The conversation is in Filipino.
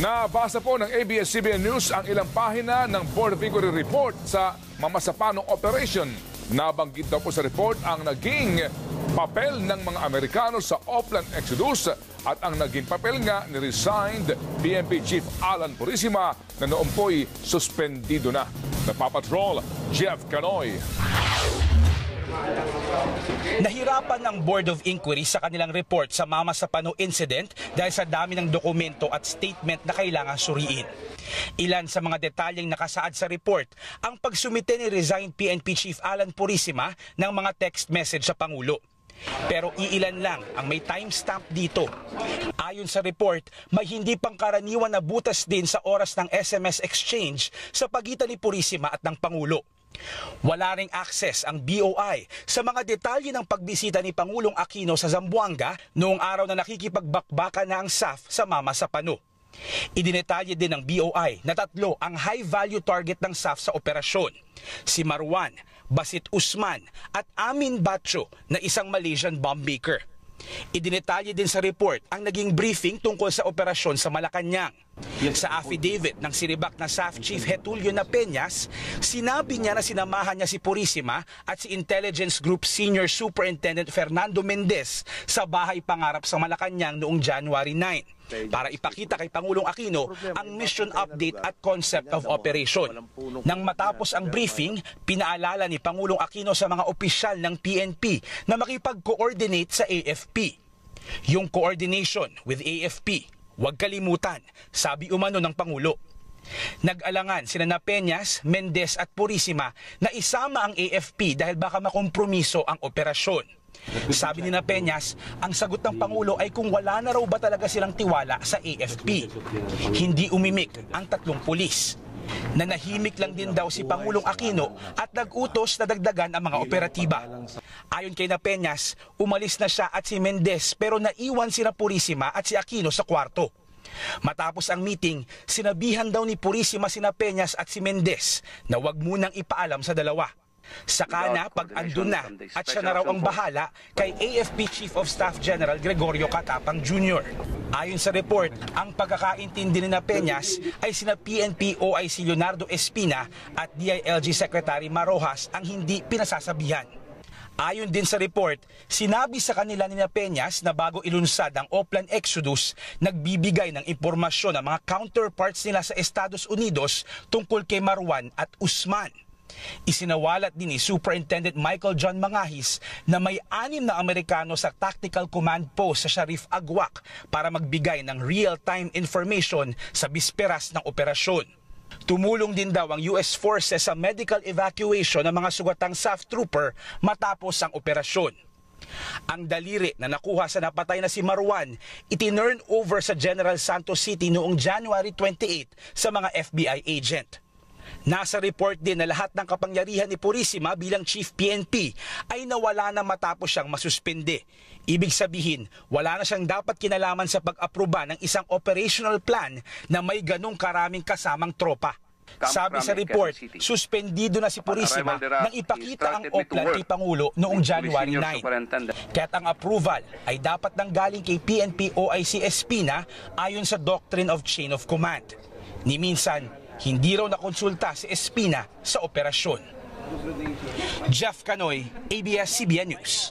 Nabasa po ng ABS-CBN News ang ilang pahina ng Board of Inquiry Report sa Mamasapanong Operation. Nabanggit daw po sa report ang naging papel ng mga Amerikano sa Oplan Exodus at ang naging papel nga ni resigned PNP Chief Alan Purisima na noon po'y suspendido na. Napapatrol, Jeff Canoy. Nahirapan ng Board of Inquiry sa kanilang report sa Mamasapanong incident dahil sa dami ng dokumento at statement na kailangang suriin. Ilan sa mga detalyeng nakasaad sa report ang pagsumite ni resigned PNP Chief Alan Purisima ng mga text message sa Pangulo. Pero iilan lang ang may timestamp dito. Ayon sa report, may hindi pangkaraniwan na butas din sa oras ng SMS exchange sa pagitan ni Purisima at ng Pangulo. Wala ring access ang BOI sa mga detalye ng pagbisita ni Pangulong Aquino sa Zamboanga noong araw na nakikipagbakbakan na ang SAF sa Mamasapanong. Idinetalye din ng BOI na 3 ang high-value target ng SAF sa operasyon. Si Marwan, Basit Usman at Amin Batcho na isang Malaysian bomb maker. Idinetalye din sa report ang naging briefing tungkol sa operasyon sa Malacanang. Sa affidavit ng sinibak na SAF Chief Getulio Peñas, sinabi niya na sinamahan niya si Purisima at si Intelligence Group Senior Superintendent Fernando Mendez sa bahay pangarap sa Malacanang noong January 9 para ipakita kay Pangulong Aquino ang mission update at concept of operation. Nang matapos ang briefing, pinaalala ni Pangulong Aquino sa mga opisyal ng PNP na makipag-coordinate sa AFP. Yung coordination with AFP, huwag kalimutan, sabi umano ng Pangulo. Nag-alangan sina Peñas, Mendez at Purisima na isama ang AFP dahil baka makompromiso ang operasyon. Sabi ni Peñas, ang sagot ng Pangulo ay kung wala na raw ba talaga silang tiwala sa AFP. Hindi umimik ang 3 pulis. Nanahimik lang din daw si Pangulong Aquino at nag-utos na dagdagan ang mga operatiba. Ayon kay Peñas, umalis na siya at si Mendez pero naiwan sina Purisima at si Aquino sa kwarto. Matapos ang meeting, sinabihan daw ni Purisima sina Peñas at si Mendez na wag munang ipaalam sa dalawa. Saka na pag andun na at siya na raw ang bahala kay AFP Chief of Staff General Gregorio Catapang Jr. Ayon sa report, ang pagkakaintindi ni Peñas ay sina PNP OIC Leonardo Espina at DILG Secretary Marojas ang hindi pinasasabihan. Ayon din sa report, sinabi sa kanila ni Peñas na bago ilunsad ang Oplan Exodus, nagbibigay ng impormasyon ang mga counterparts nila sa Estados Unidos tungkol kay Marwan at Usman. Isinawalat din ni Superintendent Michael John Mangahis na may 6 na Amerikano sa Tactical Command Post sa Sharif Agwak para magbigay ng real-time information sa bisperas ng operasyon. Tumulong din daw ang US Forces sa medical evacuation ng mga sugatang SAF trooper matapos ang operasyon. Ang daliri na nakuha sa napatay na si Marwan, itinurn over sa General Santos City noong January 28 sa mga FBI agent. Nasa report din na lahat ng kapangyarihan ni Purisima bilang Chief PNP ay nawala na matapos siyang masuspende. Ibig sabihin, wala na siyang dapat kinalaman sa pag-aproba ng isang operational plan na may ganong karaming kasamang tropa. Sabi sa report, suspendido na si Purisima nang ipakita ang Oplan kay Pangulo noong January 9. Kaya't ang approval ay dapat nanggaling kay PNP OIC Espina ayon sa Doctrine of Chain of Command. Ni minsan, hindi raw nakonsulta si Espina sa operasyon. Jeff Canoy, ABS-CBN News.